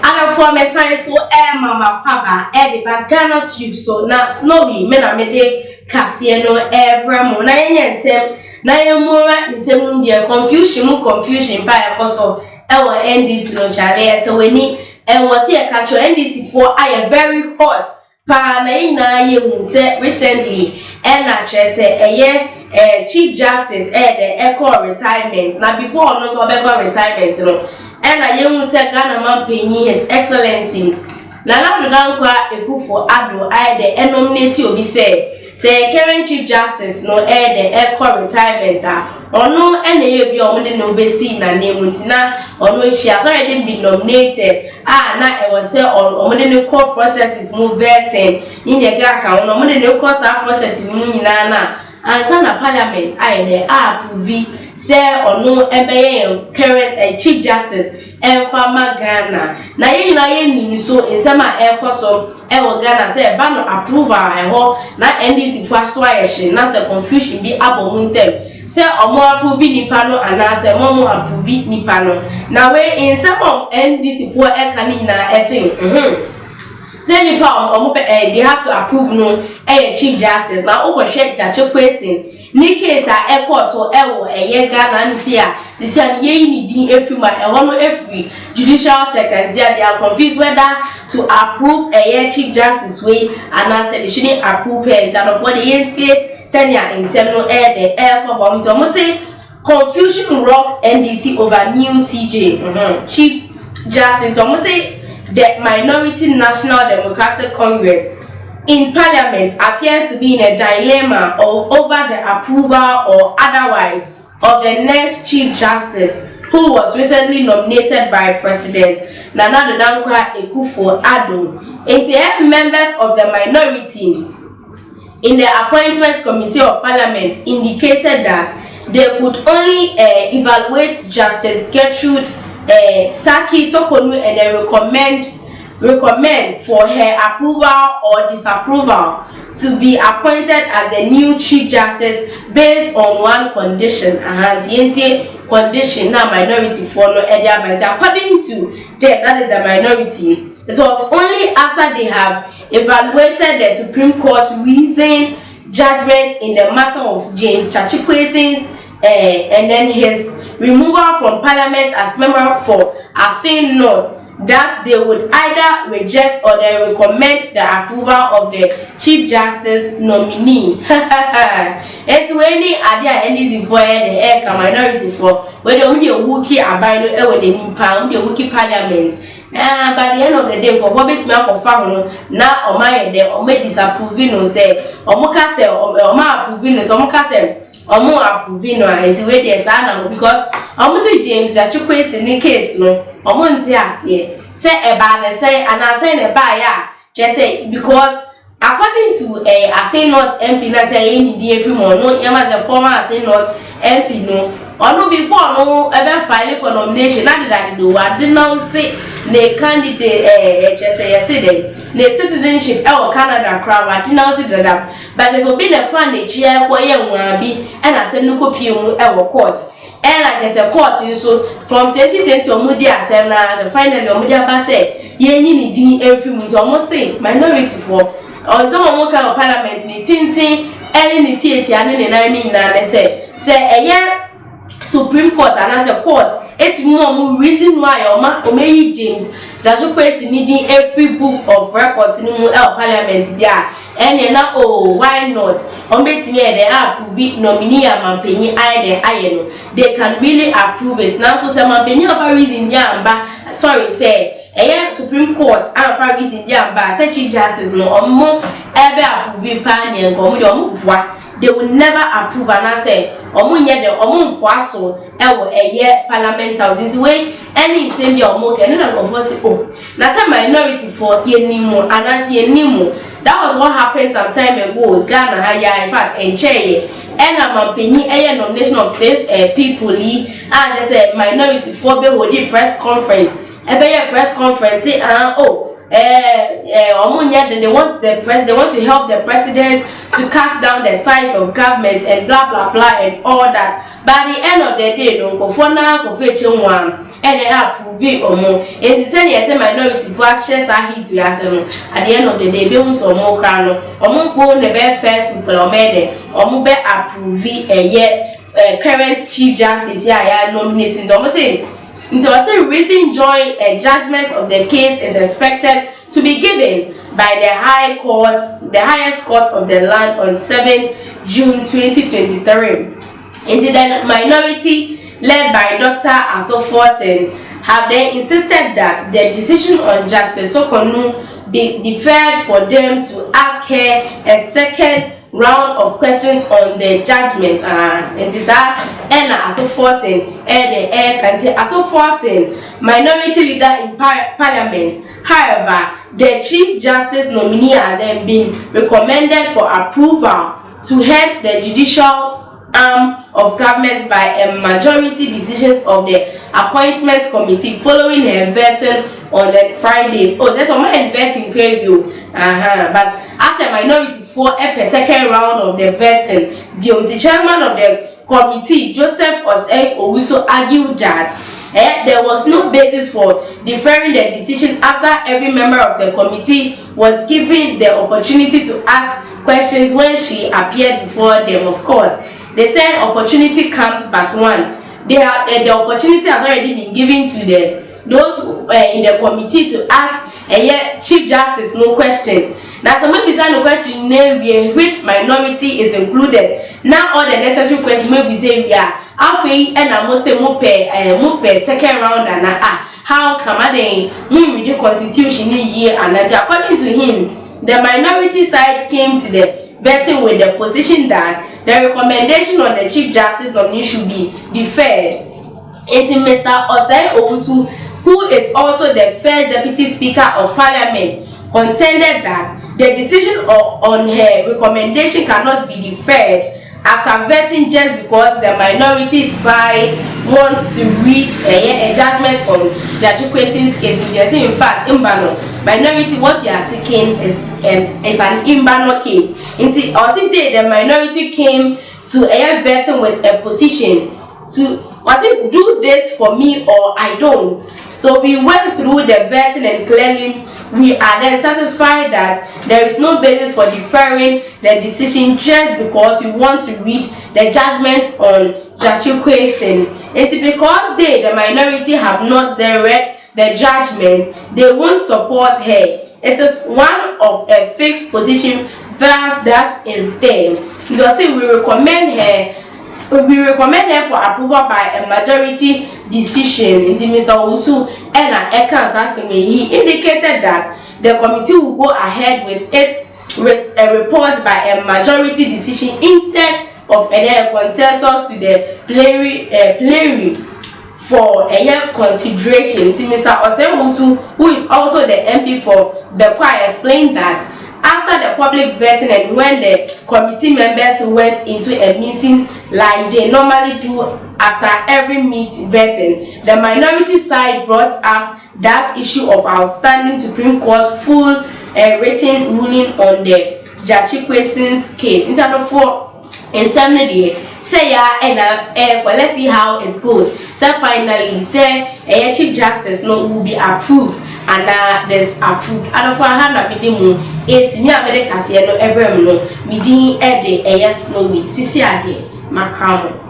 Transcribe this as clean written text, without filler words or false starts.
Other form of science so mama papa the Ghana tube so na snowy men a mede kasieno every mo na yentem na yemura nsem dia confusion by apostle NDC no chale so weni was here catch NDC for I am very hot pa na ina ye say recently na say chief justice the echo retirement na before no go retirement no and I young say Ghana man penny his excellency Nana Dankwa Ekufo Ado I the nominate obi say current chief justice no the echo retirement or no any be omde no be seen na name ntina or no she has already been nominated na it was say omde no court process is move vetting in the gaka on omde no court process mu nyina na answer na parliament I the approve say or no current chief justice Farmer Ghana na ye ni so insema ekoso wo Ghana say ba no approval na NDC for so ayehye na say confusion bi abomuntem say omo approve nipa no ana say momo approve nipa no na we insema NDC for eka ni na esen say nipa omo they have to approve no chief justice na okohwe jache question ni case a echo so ewo Ghana ntia sisia ye ni din efima no every judicial sectors they are confused whether to approve chief justice way and I said they shouldn't approve it and for the yentie senior insem no the bom to say confusion rocks NDC over new CJ chief justice so say the minority National Democratic Congress in Parliament appears to be in a dilemma over the approval or otherwise of the next Chief Justice who was recently nominated by President Nana Dankwa Ekufo Addo. Members of the minority in the Appointment Committee of Parliament indicated that they could only evaluate Justice Gertrude Saki Tokonu and they recommend for her approval or disapproval to be appointed as the new Chief Justice based on one condition and the condition now minority for no according to them, that is the minority. It was only after they have evaluated the Supreme Court's recent judgment in the matter of James Chachikwesi's and then his removal from Parliament as member for Asin North that they would either reject or they recommend the approval of the Chief Justice nominee. It's when the idea NDC for the minority for when they only a wookie abide when the wookie parliament. By the end of the day, for what makes me up for now or my day or may disapproving or say or moka say or my approving so moka say or more approving and the way they are because almost James that you question in case no or Montias say a banner say and I say a buyer just say because according to I say not MP na say any day every month no yam as a former I say not MP no or no before no ever filing for nomination not that do I did not say the candidate just say yesterday the citizenship Canada crowd I did not say that but it's been a fun chair kwa be and I said no copy court and I just a court so from 2020 omudi asem na the finally omudi aba say ye ni din every month almost say minority for on some of parliament ni tintin any ni tieti ane ni na ni na say Supreme Court and as a court it's more reason why Omeyi James Judge Kwesi needing every book of records in the parliament there and now why not betting they approve nominee Mampenny they can really approve it now so some Mampenny of a reason sorry say Supreme Court and for reason say Chief Justice no more ever approve pan and they will never approve and I say omunye de omunfoaso ewo parliament house into way any thing be omoke and na go force na say minority for yenimu and as yenimu that was what happened some time ago Ghana haya in fact encheye and Mampenny nomination of 6 people and they say minority for be hold press conference press conference say they want they want to help the president to cut down the size of government and blah blah blah and all that By the end of the day, no go for now go fetch one and they approve it or more. It is any as a minority for shares are hit to us at the end of the day, be some more crown or more go the best first people or made or more approve it a yet current Chief Justice yeah nominating them say. So I say reason join a judgment of the case is expected to be given by the High Court, the highest court of the land on 7th June 2023. Into the minority led by Dr. Ꞇonfusion have then insisted that the decision on Justice Sokonu be deferred for them to ask her a second round of questions on the judgment. It is Ꞇonfusion, Ꞇonfusion, minority leader in Parliament. However, the Chief Justice nominee has then been recommended for approval to head the judicial arm of government by a majority decisions of the appointment committee following her vetting on the Friday. Oh, that's on my vetting preview. But as a minority for a second round of the vetting, the chairman of the committee, Joseph Owusu, argued that there was no basis for deferring the decision after every member of the committee was given the opportunity to ask questions when she appeared before them. Of course, they said opportunity comes but one. The opportunity has already been given to those in the committee to ask Chief Justice no question. Now someone design a question name which minority is included. Now all the necessary questions may be say we are halfway and I must say mupe second round and how come they read the constitution year and according to him the minority side came to the vetting with the position that the recommendation on the Chief Justice nominee should be deferred. It's Mr. Owusu, who is also the first Deputy Speaker of Parliament, contended that the decision on her recommendation cannot be deferred after vetting just because the minority side wants to read a judgment on Judge Kwesi's case. In fact, minority, what you are seeking is an Imbano case. The minority came to a vetting with a position to do this for me or I don't. So we went through the vetting and clearly we are then satisfied that there is no basis for deferring the decision just because we want to read the judgment on Judge Kwesi. It's because the minority have not read the judgment, they won't support her. It is one of a fixed position verse that is there. So say we recommend her for approval by a majority decision. Into Mr. Owusu and he indicated that the committee will go ahead with a report by a majority decision instead of a consensus to the plenary for a consideration. Into Mr. Owusu, who is also the MP for Bekwa, explained that after the public vetting and when the committee members went into a meeting like they normally do after every vetting, the minority side brought up that issue of outstanding Supreme Court full written ruling on the Judge Kwesi's case. In terms of in 70 say let's see how it goes. So finally say a Chief Justice will be approved and there's approved. And for hand me demo is me abede kase no ebrem no me din e de snowy sisi ade makamo.